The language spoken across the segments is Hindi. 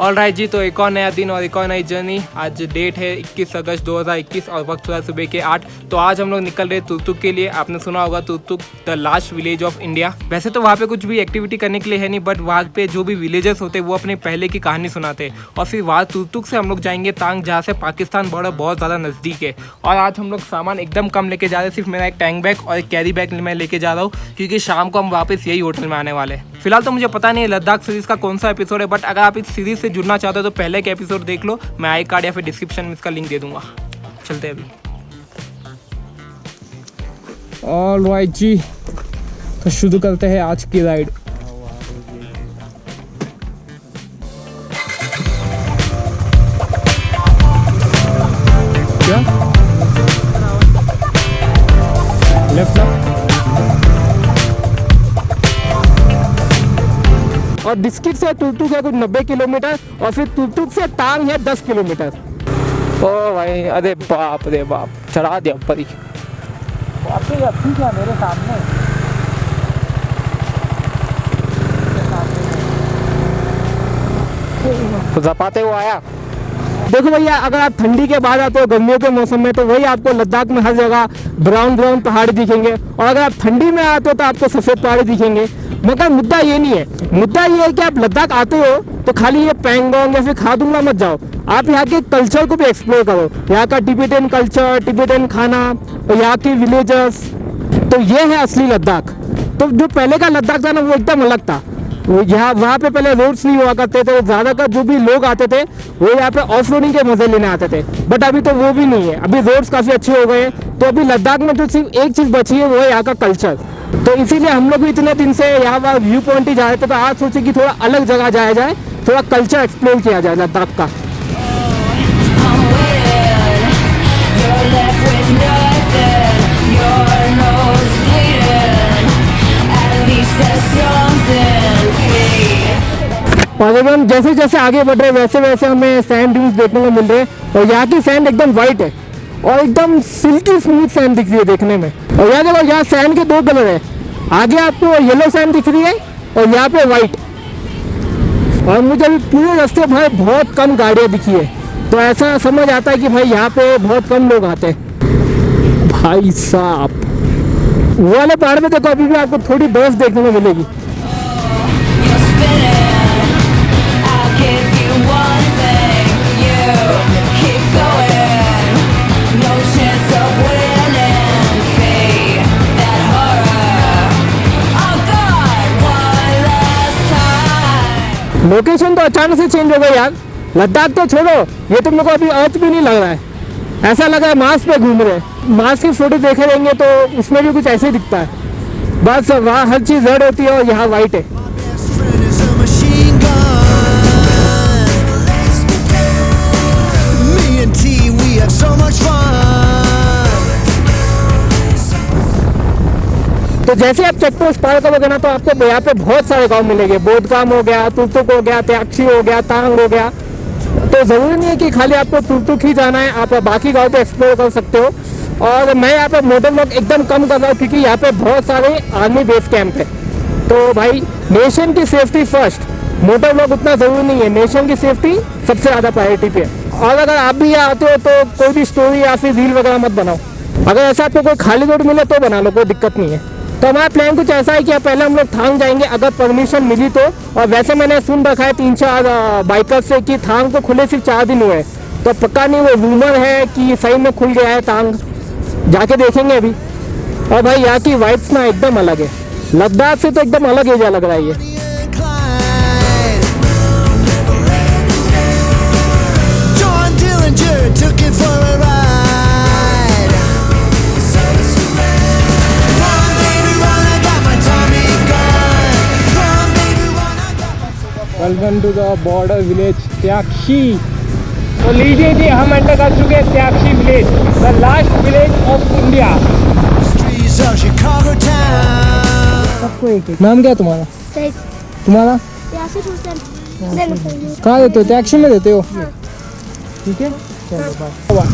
ऑलराइट जी, तो एक और नया दिन और एक और नई जर्नी। आज डेट है 21 अगस्त 2021 और वक्त हुआ सुबह के 8। तो आज हम लोग निकल रहे तुर्तुक के लिए। आपने सुना होगा Turtuk the last village of India. वैसे तो वहाँ पे कुछ भी एक्टिविटी करने के लिए है नहीं, बट वहाँ पे जो भी विलेजर्स होते हैं वो अपने पहले की कहानी सुनाते हैं। और फिर वहाँ तुर्तुक से हम लोग जाएंगे तांग, जहाँ से पाकिस्तान बॉर्डर बहुत ज़्यादा नज़दीक है। और आज हम लोग सामान एकदम कम लेके जा रहे हैं, सिर्फ मेरा एक टैंक बैग और एक कैरी बैग मैं लेके जा रहा हूँ, क्योंकि शाम को हम वापस यही होटल में आने वाले हैं। फिलहाल तो मुझे पता नहीं है लद्दाख सीरीज़ का कौन सा एपिसोड है, बट अगर आप इस सीरीज़ से जुड़ना चाहते हो तो पहले के एपिसोड देख लो। मैं आई कार्ड या फिर डिस्क्रिप्शन में इसका लिंक दे दूंगा। चलते हैं अभी। ऑलराइट जी, तो शुरू करते हैं आज की राइड। क्या लेफ्ट और डिस्ट्रिक्ट से तुर्तुक है कुछ 90 किलोमीटर और फिर तुर्तुक से तांग है 10 किलोमीटर। ओ भाई, अरे बाप रे बाप, चढ़ा दिया ऊपर ही। अभी क्या मेरे सामने तो जपाते हुआ आया। देखो भैया, अगर आप ठंडी के बाद आते हो गर्मियों के मौसम में, तो वही आपको लद्दाख में हर जगह ब्राउन ब्राउन पहाड़ दिखेंगे, और अगर आप ठंडी में आते हो तो आपको सफ़ेद पहाड़ दिखेंगे। मगर मुद्दा ये नहीं है, मुद्दा ये है कि आप लद्दाख आते हो तो खाली ये पैंगोंग या फिर खादुंगला मत जाओ, आप यहाँ के कल्चर को भी एक्सप्लोर करो। यहाँ का टिबेटन कल्चर, टिबेटन खाना और यहाँ के विलेजर्स, तो ये है असली लद्दाख। तो जो पहले का लद्दाख था ना, वो एकदम अलग था। यहाँ वहाँ पे पहले रोड्स नहीं हुआ करते थे, ज़्यादातर जो भी लोग आते थे वो यहाँ पे ऑफ रोडिंग के मजे लेने आते थे। बट अभी तो वो भी नहीं है, अभी रोड्स काफ़ी अच्छे हो गए हैं। तो अभी लद्दाख में तो सिर्फ एक चीज़ बची है, वो है यहाँ का कल्चर। तो इसीलिए हम लोग भी इतने दिन से यहाँ व्यू पॉइंट ही जा रहे थे, तो आज सोचे कि थोड़ा अलग जगह जाया जाए, थोड़ा कल्चर एक्सप्लोर किया जाए लद्दाख का। और जब हम जैसे जैसे आगे बढ़ रहे वैसे वैसे हमें सैंड ड्यून्स देखने को मिल रहे हैं, और यहाँ की सैंड एकदम वाइट है और एकदम सिल्की स्मूथ सैंड दिख रही है देखने में। और यहाँ देखो, यहाँ सैंड के दो कलर है, आगे आपको येलो सैंड दिख रही है और यहाँ पे वाइट। और मुझे अभी पूरे रास्ते भाई बहुत कम गाड़ियाँ दिखी है, तो ऐसा समझ आता है कि भाई यहाँ पे बहुत कम लोग आते हैं। भाई साहब, वो वाले पहाड़ में देखो अभी भी आपको थोड़ी बर्फ देखने को मिलेगी। लोकेशन तो अचानक से चेंज हो गई यार। लद्दाख तो छोड़ो, ये तुम लोग को अभी अर्थ भी नहीं लग रहा है, ऐसा लग रहा है मार्स पे घूम रहे हैं। मार्स की फोटो देखे रहेंगे तो उसमें भी कुछ ऐसे ही दिखता है, बस वहाँ हर चीज़ रेड होती है और यहाँ वाइट है। तो जैसे आप चेक पोस्ट पार करोगे ना, तो आपको यहाँ पे बहुत सारे गांव मिलेंगे। बोधगाम हो गया, तुर्तुक हो गया, त्याक्षी हो गया, तांग हो गया। तो ज़रूरी नहीं है कि खाली आपको तुर्तुक ही जाना है, आप बाकी गांव पे एक्सप्लोर कर सकते हो। और मैं यहाँ पे मोटर व्लॉग एकदम कम कर रहा हूँ, क्योंकि यहाँ पे बहुत सारे आर्मी बेस कैंप है। तो भाई नेशन की सेफ्टी फर्स्ट, मोटर व्लॉग उतना ज़रूरी नहीं है, नेशन की सेफ्टी सबसे ज़्यादा प्रायोरिटी पे है। और अगर आप भी यहाँ आते हो तो कोई भी स्टोरी या फिर रील वगैरह मत बनाओ, अगर ऐसा आपको कोई खाली रोड मिले तो बना लो, कोई दिक्कत नहीं है। तो हमारा प्लान कुछ ऐसा है कि पहले हम लोग थांग जाएंगे, अगर परमिशन मिली तो। और वैसे मैंने सुन रखा है 3-4 बाइकर्स से कि थांग को खुले सिर्फ 4 दिन हुए, तो पक्का नहीं वो रूमर है कि सही में खुल गया है थांग, जाके देखेंगे अभी। और भाई यहाँ की वाइब्स ना एकदम अलग है, लद्दाख से तो एकदम अलग एरिया लग रहा है ये। Welcome to the border village Tyakshi. तो लीजिए जी, हम एंटर कर चुके हैं Tyakshi village, the last village of India. सबको एक एक नाम क्या है तुम्हारा? तुम्हारा कहाँ देते हो? त्याक्षी में देते हो? ठीक है, चलो बाय।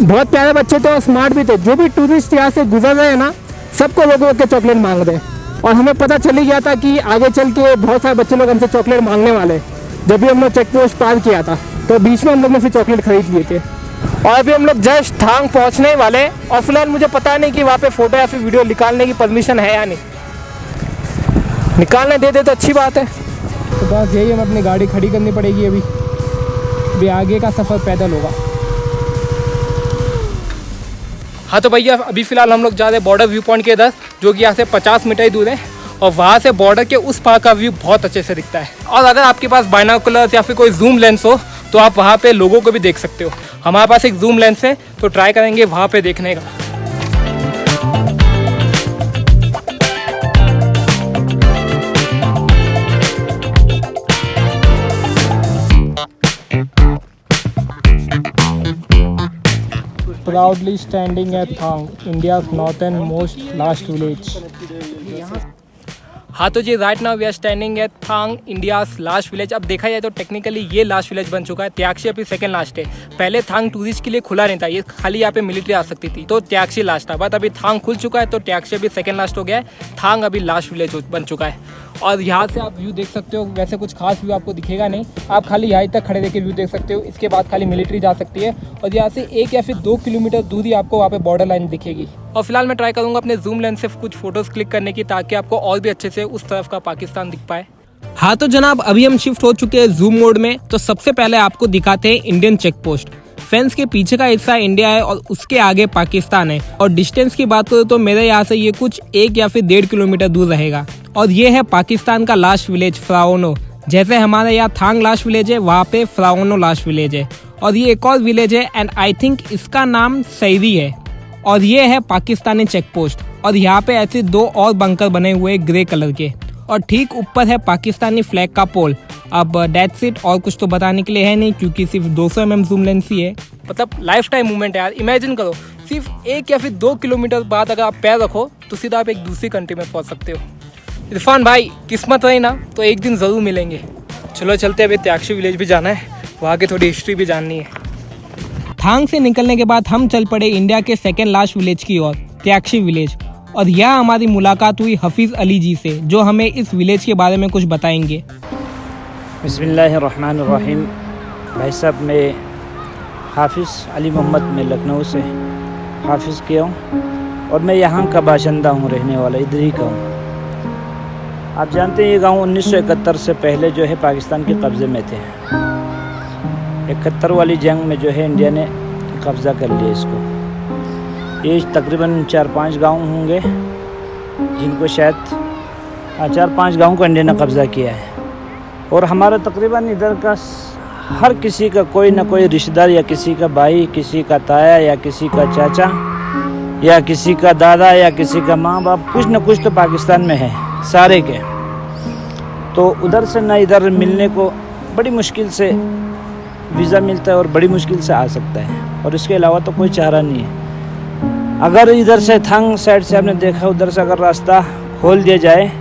बहुत प्यारे बच्चे थे और स्मार्ट भी थे। जो भी टूरिस्ट यहाँ से गुजर रहे हैं ना, सबको लोगों के चॉकलेट मांग रहे हैं। और हमें पता चल ही गया था कि आगे चल के बहुत सारे बच्चे लोग हमसे चॉकलेट मांगने वाले। जब भी हम लोग चेक पोस्ट पार किया था तो बीच में हम लोग ने फिर चॉकलेट खरीद लिए थे। और अभी हम लोग जस्ट थांग पहुंचने वाले, और फिलहाल मुझे पता नहीं कि वहाँ पे फ़ोटो या फिर वीडियो निकालने की परमिशन है या नहीं। निकालने दे दे तो अच्छी बात है। तो बस यही, हमें अपनी गाड़ी खड़ी करनी पड़ेगी अभी आगे का सफ़र पैदल होगा। हाँ तो भैया अभी फ़िलहाल हम लोग जा रहे हैं बॉर्डर व्यू पॉइंट के इधर, जो कि यहाँ से 50 मीटर ही दूर है, और वहाँ से बॉर्डर के उस पार का व्यू बहुत अच्छे से दिखता है। और अगर आपके पास बाइनोकुलर्स या फिर कोई जूम लेंस हो तो आप वहाँ पे लोगों को भी देख सकते हो। हमारे पास एक जूम लेंस है तो ट्राई करेंगे वहाँ पे देखने का। Proudly standing at Thang, India's northernmost last village. हाँ तो जी right now we are standing at Thang, India's last village. अब देखा जाए तो टेक्निकली ये लास्ट विलेज बन चुका है। त्यागशी अभी सेकंड लास्ट है। पहले थांग टूरिस्ट के लिए खुला नहीं था, ये खाली यहाँ पे मिलिट्री आ सकती थी, तो त्यागशी लास्ट था। बट अभी थांग खुल चुका है तो त्यागशी अभी सेकंड लास्ट हो गया है। थांग अभी लास्ट विलेज बन चुका है। और यहाँ से आप व्यू देख सकते हो। वैसे कुछ खास व्यू आपको दिखेगा नहीं, आप खाली यहाँ तक खड़े देके व्यू देख सकते हो। इसके बाद खाली मिलिट्री जा सकती है, और यहाँ से 1 या फिर 2 किलोमीटर दूरी आपको वहाँ पे बॉर्डर लाइन दिखेगी। और फिलहाल मैं ट्राई करूँगा अपने जूम लेंस से कुछ फोटोज़ क्लिक करने की, ताकि आपको और भी अच्छे से उस तरफ का पाकिस्तान दिख पाए। हाँ तो जनाब अभी हम शिफ्ट हो चुके हैं जूम मोड में। तो सबसे पहले आपको दिखाते हैं इंडियन चेक पोस्ट। फेंस के पीछे का हिस्सा इंडिया है और उसके आगे पाकिस्तान है। और डिस्टेंस की बात करूँ तो मेरे यहाँ से ये कुछ 1 या फिर 1.5 किलोमीटर दूर रहेगा। और ये है पाकिस्तान का लास्ट विलेज फ्राओनो। जैसे हमारे यहाँ थांग लास्ट विलेज है, वहाँ पे फ्राओनो लास्ट विलेज है। और ये एक और विलेज है एंड आई थिंक इसका नाम सैरी है। और ये है पाकिस्तानी चेक पोस्ट। और यहाँ पे ऐसे 2 और बंकर बने हुए ग्रे कलर के, और ठीक ऊपर है पाकिस्तानी फ्लैग का पोल। अब दैट्स इट, और कुछ तो बताने के लिए है नहीं, क्योंकि सिर्फ 200 mm जूम लेंस ही है। मतलब लाइफ टाइम मूवमेंट है यार। इमेजिन करो, सिर्फ 1 या फिर 2 किलोमीटर बाद अगर आप पैर रखो तो सीधा आप एक दूसरी कंट्री में पहुंच सकते हो। इरफान भाई किस्मत रही ना तो एक दिन ज़रूर मिलेंगे। चलो चलते, अभी त्यागशी विलेज भी जाना है, वहाँ की थोड़ी हिस्ट्री भी जाननी है। थांग से निकलने के बाद हम चल पड़े इंडिया के सेकेंड लास्ट विलेज की ओर, त्यागशी विलेज। और यहाँ हमारी मुलाकात हुई हफीज़ अली जी से, जो हमें इस विलेज के बारे में कुछ बताएंगे। बिस्मिल्लाहिर्रहमानिर्रहीम। भाई साहब, मैं हाफिज़ अली मोहम्मद में लखनऊ से हाफिज़ किया हूँ, और मैं यहाँ का बाशिंदा हूँ, रहने वाला इधर ही का हूँ। आप जानते हैं ये गांव 1971 से पहले जो है पाकिस्तान के कब्ज़े में थे। 71 वाली जंग में जो है इंडिया ने कब्ज़ा कर लिया इसको। ये तकरीबन 4-5 गांव होंगे जिनको शायद 4-5 गांव को इंडिया ने कब्ज़ा किया है। और हमारा तकरीबन इधर का हर किसी का कोई ना कोई रिश्तेदार, या किसी का भाई, किसी का ताया, या किसी का चाचा, या किसी का दादा, या किसी का माँ बाप, कुछ न कुछ तो पाकिस्तान में है सारे के। तो उधर से ना इधर मिलने को बड़ी मुश्किल से वीज़ा मिलता है, और बड़ी मुश्किल से आ सकता है, और इसके अलावा तो कोई चारा नहीं है। अगर इधर से थांग साइड से आपने देखा, उधर से अगर रास्ता खोल दिया जाए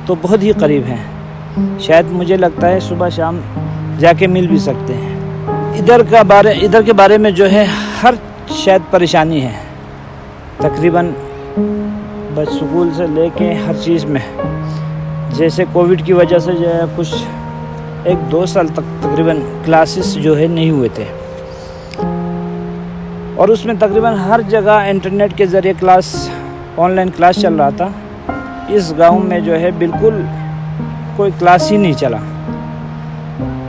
तो बहुत ही करीब है। शायद मुझे लगता है सुबह शाम जाके मिल भी सकते हैं। इधर के बारे में जो है हर शायद परेशानी है तकरीबन, बस स्कूल से लेके हर चीज़ में। जैसे कोविड की वजह से जो है कुछ 1-2 साल तक तकरीबन क्लासेस जो है नहीं हुए थे, और उसमें तकरीबन हर जगह इंटरनेट के ज़रिए क्लास, ऑनलाइन क्लास चल रहा था। इस गांव में जो है बिल्कुल कोई क्लास ही नहीं चला,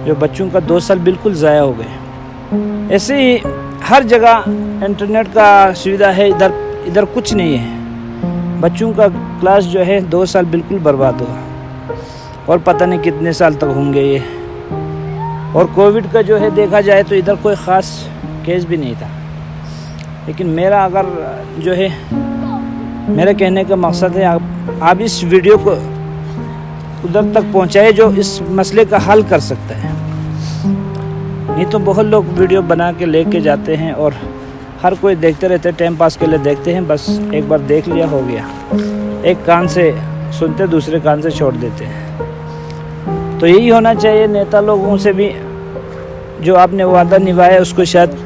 जो बच्चों का 2 साल बिल्कुल ज़ाया हो गए। ऐसे ही हर जगह इंटरनेट का सुविधा है, इधर कुछ नहीं है। बच्चों का क्लास जो है 2 साल बिल्कुल बर्बाद हुआ, और पता नहीं कितने साल तक होंगे ये। और कोविड का जो है देखा जाए तो इधर कोई ख़ास केस भी नहीं था। लेकिन मेरा अगर जो है, मेरे कहने का मकसद है आप इस वीडियो को उधर तक पहुंचाए जो इस मसले का हल कर सकता है। नहीं तो बहुत लोग वीडियो बना के लेके जाते हैं, और हर कोई देखते रहते हैं, टाइम पास के लिए देखते हैं, बस एक बार देख लिया हो गया। एक कान से सुनते दूसरे कान से छोड़ देते हैं। तो यही होना चाहिए नेता लोगों से भी, जो आपने वादा निभाया उसको शायद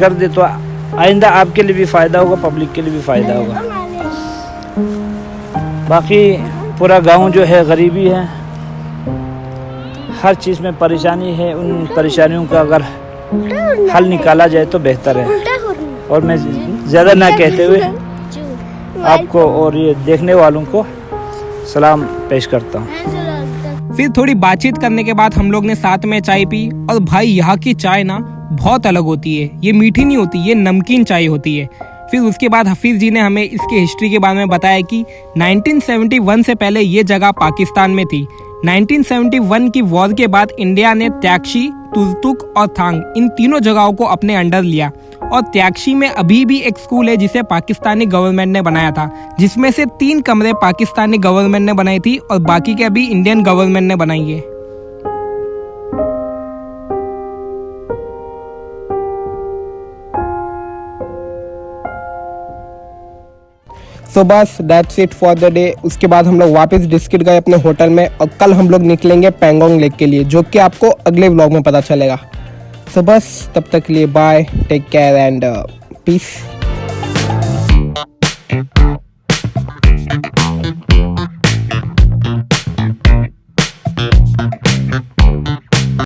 कर दे तो आइंदा आपके लिए भी फ़ायदा होगा, पब्लिक के लिए भी फ़ायदा होगा। बाकी पूरा गांव जो है गरीबी है, हर चीज़ में परेशानी है। उन परेशानियों का अगर हल निकाला जाए तो बेहतर है। और मैं ज़्यादा ना कहते हुए आपको और ये देखने वालों को सलाम पेश करता हूँ। फिर थोड़ी बातचीत करने के बाद हम लोग ने साथ में चाय पी। और भाई यहाँ की चाय ना बहुत अलग होती है, ये मीठी नहीं होती, ये नमकीन चाय होती है। फिर उसके बाद हफीज़ जी ने हमें इसकी हिस्ट्री के बारे में बताया कि 1971 से पहले ये जगह पाकिस्तान में थी। 1971 की वॉर के बाद इंडिया ने त्यागशी, तुर्तुक और थांग इन तीनों जगहों को अपने अंडर लिया। और त्यागशी में अभी भी एक स्कूल है जिसे पाकिस्तानी गवर्नमेंट ने बनाया था, जिसमें से 3 कमरे पाकिस्तानी गवर्नमेंट ने बनाई थी और बाकी के अभी इंडियन गवर्नमेंट ने बनाई है। तो बस that's it for the day. उसके बाद हम लोग वापस डिस्किट गए अपने होटल में और कल हम लोग निकलेंगे पैंगोंग लेक के लिए, जो कि आपको अगले व्लॉग में पता चलेगा। तो बस तब तक के लिए bye, take care and piece.